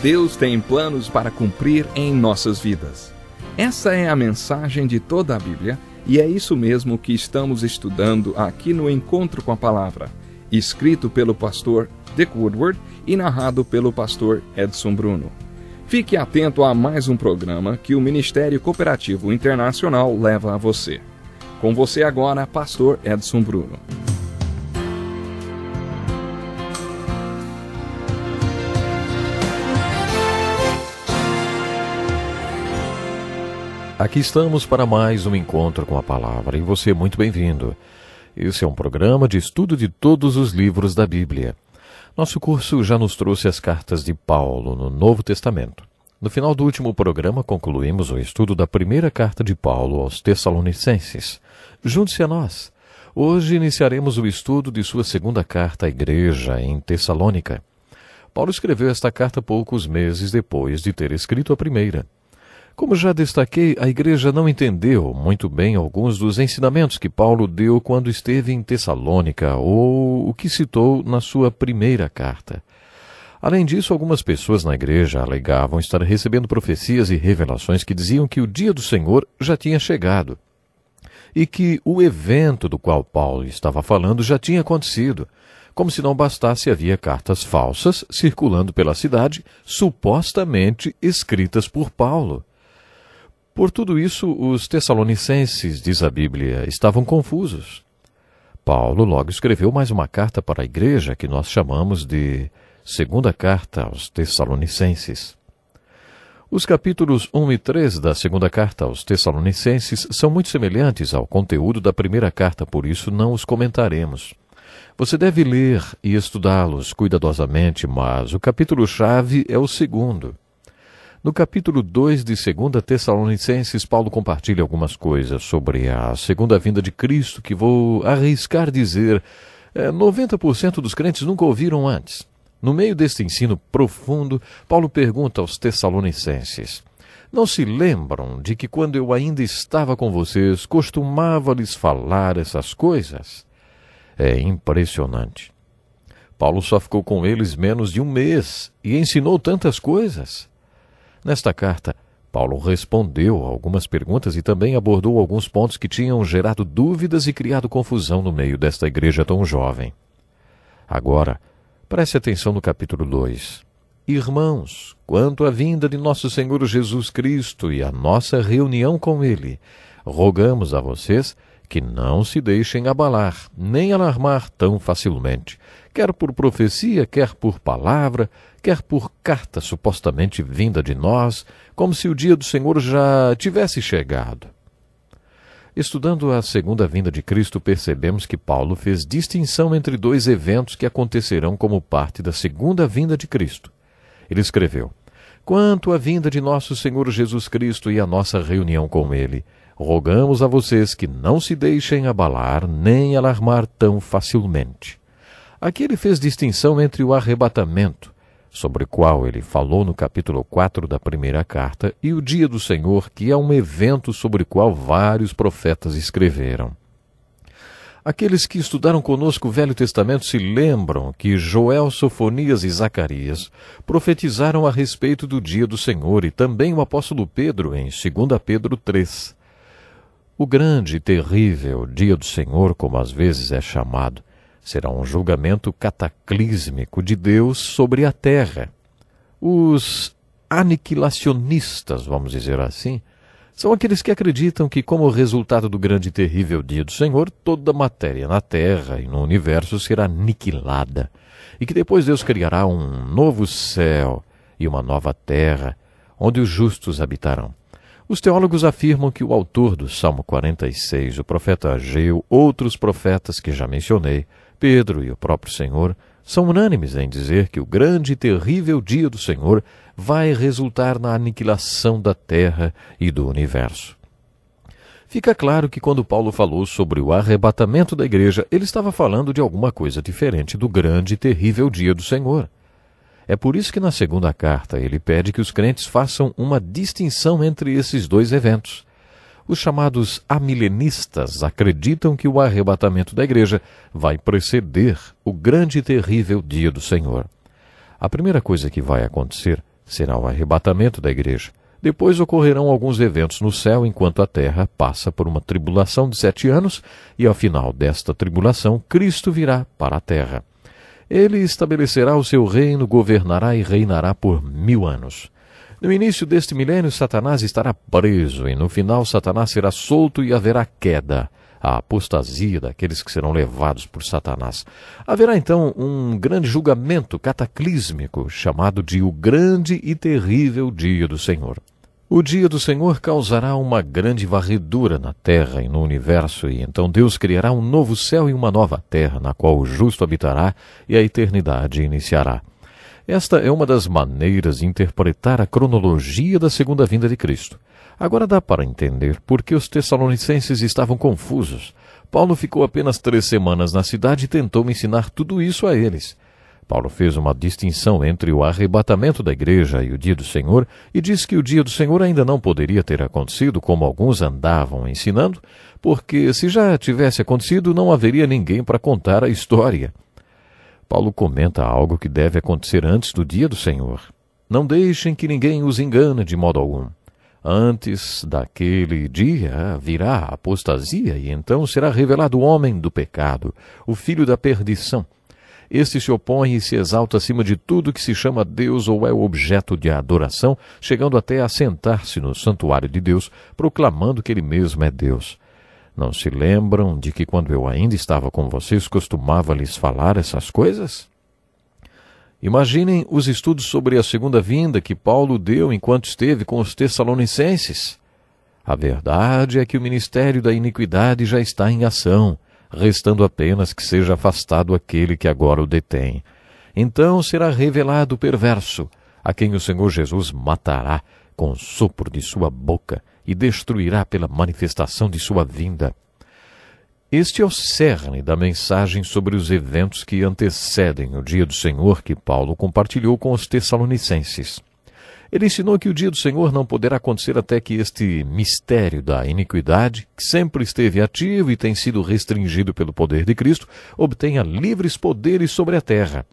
Deus tem planos para cumprir em nossas vidas. Essa é a mensagem de toda a Bíblia e é isso mesmo que estamos estudando aqui no Encontro com a Palavra, escrito pelo pastor Dick Woodward e narrado pelo pastor Edson Bruno. Fique atento a mais um programa que o Ministério Cooperativo Internacional leva a você. Com você agora, pastor Edson Bruno. Aqui estamos para mais um Encontro com a Palavra, e você é muito bem-vindo. Esse é um programa de estudo de todos os livros da Bíblia. Nosso curso já nos trouxe as cartas de Paulo no Novo Testamento. No final do último programa, concluímos o estudo da primeira carta de Paulo aos Tessalonicenses. Junte-se a nós. Hoje iniciaremos o estudo de sua segunda carta à igreja em Tessalônica. Paulo escreveu esta carta poucos meses depois de ter escrito a primeira. Como já destaquei, a igreja não entendeu muito bem alguns dos ensinamentos que Paulo deu quando esteve em Tessalônica, ou o que citou na sua primeira carta. Além disso, algumas pessoas na igreja alegavam estar recebendo profecias e revelações que diziam que o dia do Senhor já tinha chegado, e que o evento do qual Paulo estava falando já tinha acontecido. Como se não bastasse, havia cartas falsas circulando pela cidade, supostamente escritas por Paulo. Por tudo isso, os tessalonicenses, diz a Bíblia, estavam confusos. Paulo logo escreveu mais uma carta para a igreja, que nós chamamos de Segunda Carta aos Tessalonicenses. Os capítulos 1 e 3 da Segunda Carta aos Tessalonicenses são muito semelhantes ao conteúdo da primeira carta, por isso não os comentaremos. Você deve ler e estudá-los cuidadosamente, mas o capítulo-chave é o segundo. No capítulo 2 de 2 Tessalonicenses, Paulo compartilha algumas coisas sobre a segunda vinda de Cristo que vou arriscar dizer 90% dos crentes nunca ouviram antes. No meio deste ensino profundo, Paulo pergunta aos Tessalonicenses: não se lembram de que quando eu ainda estava com vocês, costumava lhes falar essas coisas? É impressionante. Paulo só ficou com eles menos de um mês e ensinou tantas coisas. Nesta carta, Paulo respondeu a algumas perguntas e também abordou alguns pontos que tinham gerado dúvidas e criado confusão no meio desta igreja tão jovem. Agora, preste atenção no capítulo 2. Irmãos, quanto à vinda de nosso Senhor Jesus Cristo e à nossa reunião com Ele, rogamos a vocês que não se deixem abalar, nem alarmar tão facilmente, quer por profecia, quer por palavra, quer por carta supostamente vinda de nós, como se o dia do Senhor já tivesse chegado. Estudando a segunda vinda de Cristo, percebemos que Paulo fez distinção entre dois eventos que acontecerão como parte da segunda vinda de Cristo. Ele escreveu: quanto à vinda de nosso Senhor Jesus Cristo e a nossa reunião com Ele, rogamos a vocês que não se deixem abalar nem alarmar tão facilmente. Aqui ele fez distinção entre o arrebatamento, sobre o qual ele falou no capítulo 4 da primeira carta, e o dia do Senhor, que é um evento sobre o qual vários profetas escreveram. Aqueles que estudaram conosco o Velho Testamento se lembram que Joel, Sofonias e Zacarias profetizaram a respeito do dia do Senhor, e também o apóstolo Pedro em 2 Pedro 3. O grande e terrível dia do Senhor, como às vezes é chamado, será um julgamento cataclísmico de Deus sobre a terra. Os aniquilacionistas, vamos dizer assim, são aqueles que acreditam que, como resultado do grande e terrível dia do Senhor, toda a matéria na terra e no universo será aniquilada, e que depois Deus criará um novo céu e uma nova terra, onde os justos habitarão. Os teólogos afirmam que o autor do Salmo 46, o profeta Ageu, outros profetas que já mencionei, Pedro e o próprio Senhor, são unânimes em dizer que o grande e terrível dia do Senhor vai resultar na aniquilação da terra e do universo. Fica claro que quando Paulo falou sobre o arrebatamento da igreja, ele estava falando de alguma coisa diferente do grande e terrível dia do Senhor. É por isso que na segunda carta ele pede que os crentes façam uma distinção entre esses dois eventos. Os chamados amilenistas acreditam que o arrebatamento da igreja vai preceder o grande e terrível dia do Senhor. A primeira coisa que vai acontecer Será o arrebatamento da igreja. Depois ocorrerão alguns eventos no céu enquanto a terra passa por uma tribulação de 7 anos e ao final desta tribulação Cristo virá para a terra. Ele estabelecerá o seu reino, governará e reinará por 1000 anos. No início deste milênio, Satanás estará preso e no final Satanás será solto e haverá queda, a apostasia daqueles que serão levados por Satanás. Haverá então um grande julgamento cataclísmico chamado de o grande e terrível dia do Senhor. O dia do Senhor causará uma grande varredura na terra e no universo, e então Deus criará um novo céu e uma nova terra, na qual o justo habitará e a eternidade iniciará. Esta é uma das maneiras de interpretar a cronologia da segunda vinda de Cristo. Agora dá para entender por que os tessalonicenses estavam confusos. Paulo ficou apenas 3 semanas na cidade e tentou ensinar tudo isso a eles. Paulo fez uma distinção entre o arrebatamento da igreja e o dia do Senhor e disse que o dia do Senhor ainda não poderia ter acontecido como alguns andavam ensinando, porque se já tivesse acontecido não haveria ninguém para contar a história. Paulo comenta algo que deve acontecer antes do dia do Senhor. Não deixem que ninguém os engane de modo algum. Antes daquele dia virá a apostasia e então será revelado o homem do pecado, o filho da perdição. Este se opõe e se exalta acima de tudo que se chama Deus ou é objeto de adoração, chegando até a sentar-se no santuário de Deus, proclamando que ele mesmo é Deus. Não se lembram de que quando eu ainda estava com vocês costumava lhes falar essas coisas? Imaginem os estudos sobre a segunda vinda que Paulo deu enquanto esteve com os tessalonicenses. A verdade é que o ministério da iniquidade já está em ação, restando apenas que seja afastado aquele que agora o detém. Então será revelado o perverso, a quem o Senhor Jesus matará com o sopro de sua boca e destruirá pela manifestação de sua vinda. Este é o cerne da mensagem sobre os eventos que antecedem o dia do Senhor que Paulo compartilhou com os tessalonicenses. Ele ensinou que o dia do Senhor não poderá acontecer até que este mistério da iniquidade, que sempre esteve ativo e tem sido restringido pelo poder de Cristo, obtenha livres poderes sobre a terra.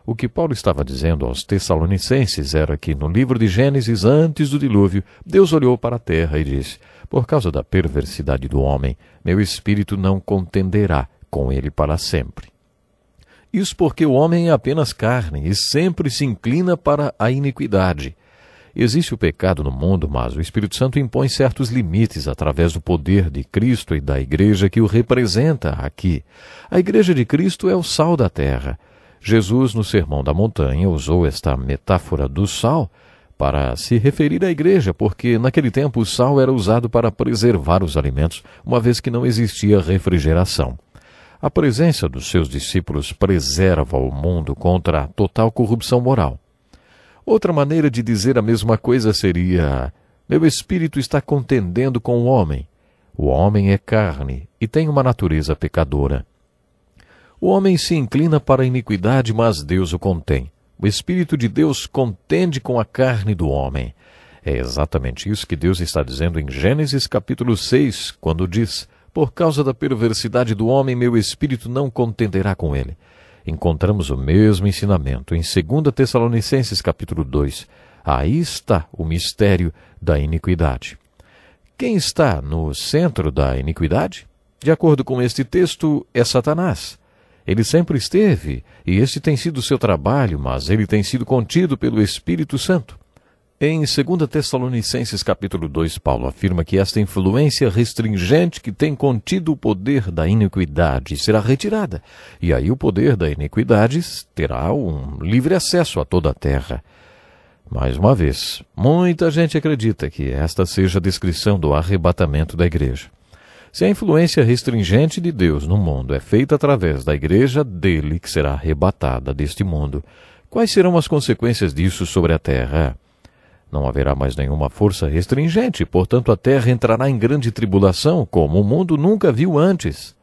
O que Paulo estava dizendo aos tessalonicenses era que no livro de Gênesis, antes do dilúvio, Deus olhou para a terra e disse: por causa da perversidade do homem, meu espírito não contenderá com ele para sempre. Isso porque o homem é apenas carne e sempre se inclina para a iniquidade. Existe o pecado no mundo, mas o Espírito Santo impõe certos limites através do poder de Cristo e da igreja que o representa aqui. A igreja de Cristo é o sal da terra. Jesus, no Sermão da Montanha, usou esta metáfora do sal para se referir à igreja, porque naquele tempo o sal era usado para preservar os alimentos, uma vez que não existia refrigeração. A presença dos seus discípulos preserva o mundo contra a total corrupção moral. Outra maneira de dizer a mesma coisa seria: meu espírito está contendendo com o homem. O homem é carne e tem uma natureza pecadora. O homem se inclina para a iniquidade, mas Deus o contém. O Espírito de Deus contende com a carne do homem. É exatamente isso que Deus está dizendo em Gênesis capítulo 6, quando diz: por causa da perversidade do homem, meu espírito não contenderá com ele. Encontramos o mesmo ensinamento em 2 Tessalonicenses capítulo 2. Aí está o mistério da iniquidade. Quem está no centro da iniquidade? De acordo com este texto, é Satanás. Ele sempre esteve, e este tem sido o seu trabalho, mas ele tem sido contido pelo Espírito Santo. Em 2 Tessalonicenses capítulo 2, Paulo afirma que esta influência restringente que tem contido o poder da iniquidade será retirada, e aí o poder da iniquidade terá um livre acesso a toda a terra. Mais uma vez, muita gente acredita que esta seja a descrição do arrebatamento da igreja. Se a influência restringente de Deus no mundo é feita através da igreja dele que será arrebatada deste mundo, quais serão as consequências disso sobre a terra? Não haverá mais nenhuma força restringente, portanto a terra entrará em grande tribulação, como o mundo nunca viu antes.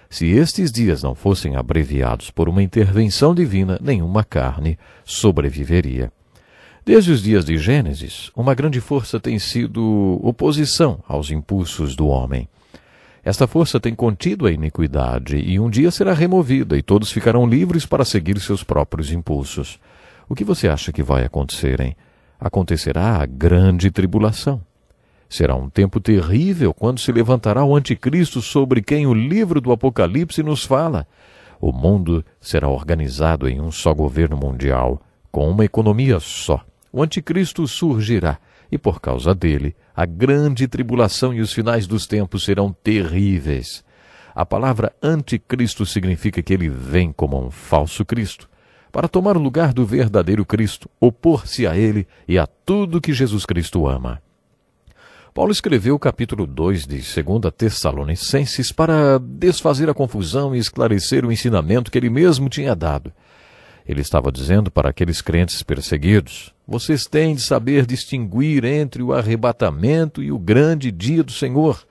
Se estes dias não fossem abreviados por uma intervenção divina, nenhuma carne sobreviveria. Desde os dias de Gênesis, uma grande força tem sido oposição aos impulsos do homem. Esta força tem contido a iniquidade e um dia será removida e todos ficarão livres para seguir seus próprios impulsos. O que você acha que vai acontecer, hein? Acontecerá a grande tribulação. Será um tempo terrível quando se levantará o anticristo sobre quem o livro do Apocalipse nos fala. O mundo será organizado em um só governo mundial, com uma economia só. O anticristo surgirá e, por causa dele, a grande tribulação e os finais dos tempos serão terríveis. A palavra anticristo significa que ele vem como um falso Cristo, para tomar o lugar do verdadeiro Cristo, opor-se a ele e a tudo que Jesus Cristo ama. Paulo escreveu o capítulo 2 de 2 Tessalonicenses para desfazer a confusão e esclarecer o ensinamento que ele mesmo tinha dado. Ele estava dizendo para aqueles crentes perseguidos: vocês têm de saber distinguir entre o arrebatamento e o grande dia do Senhor,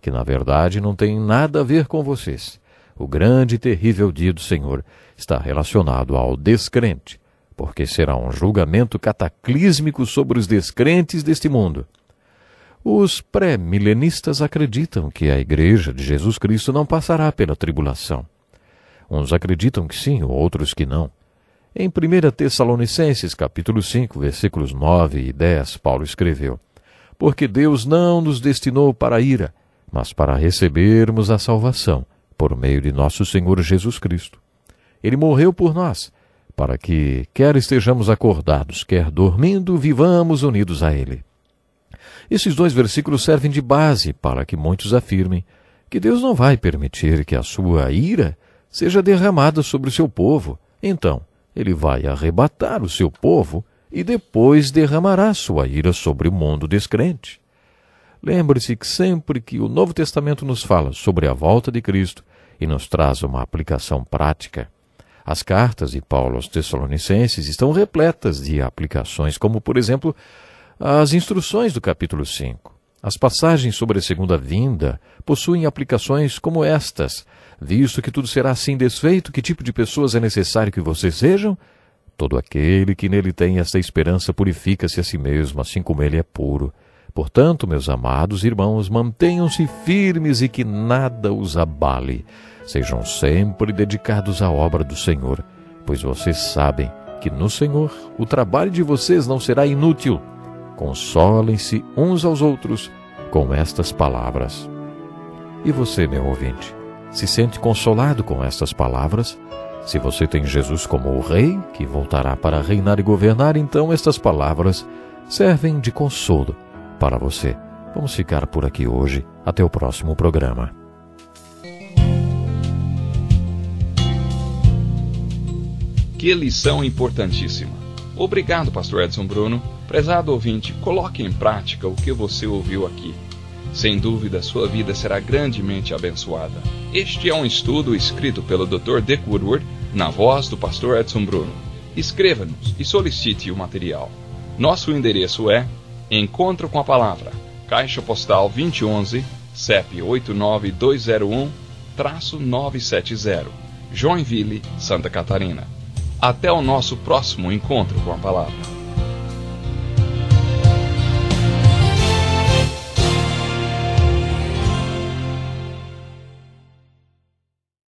que na verdade não tem nada a ver com vocês. O grande e terrível dia do Senhor está relacionado ao descrente, porque será um julgamento cataclísmico sobre os descrentes deste mundo. Os pré-milenistas acreditam que a Igreja de Jesus Cristo não passará pela tribulação. Uns acreditam que sim, outros que não. Em 1 Tessalonicenses, capítulo 5, versículos 9 e 10, Paulo escreveu: porque Deus não nos destinou para a ira, mas para recebermos a salvação por meio de nosso Senhor Jesus Cristo. Ele morreu por nós, para que, quer estejamos acordados, quer dormindo, vivamos unidos a Ele. Esses dois versículos servem de base para que muitos afirmem que Deus não vai permitir que a sua ira seja derramada sobre o seu povo. Então, ele vai arrebatar o seu povo e depois derramará sua ira sobre o mundo descrente. Lembre-se que sempre que o Novo Testamento nos fala sobre a volta de Cristo e nos traz uma aplicação prática, as cartas de Paulo aos Tessalonicenses estão repletas de aplicações, como, por exemplo, as instruções do capítulo 5. As passagens sobre a segunda vinda possuem aplicações como estas: visto que tudo será assim desfeito, que tipo de pessoas é necessário que vocês sejam? Todo aquele que nele tem esta esperança purifica-se a si mesmo, assim como ele é puro. Portanto, meus amados irmãos, mantenham-se firmes e que nada os abale. Sejam sempre dedicados à obra do Senhor, pois vocês sabem que no Senhor o trabalho de vocês não será inútil. Consolem-se uns aos outros com estas palavras. E você, meu ouvinte, se sente consolado com estas palavras? Se você tem Jesus como o Rei, que voltará para reinar e governar, então estas palavras servem de consolo para você. Vamos ficar por aqui hoje. Até o próximo programa. Que lição importantíssima. Obrigado, pastor Edson Bruno. Prezado ouvinte, coloque em prática o que você ouviu aqui. Sem dúvida, sua vida será grandemente abençoada. Este é um estudo escrito pelo Dr. Dick Woodward, na voz do pastor Edson Bruno. Escreva-nos e solicite o material. Nosso endereço é Encontro com a Palavra, Caixa Postal 2011, CEP 89201-970, Joinville, Santa Catarina. Até o nosso próximo Encontro com a Palavra.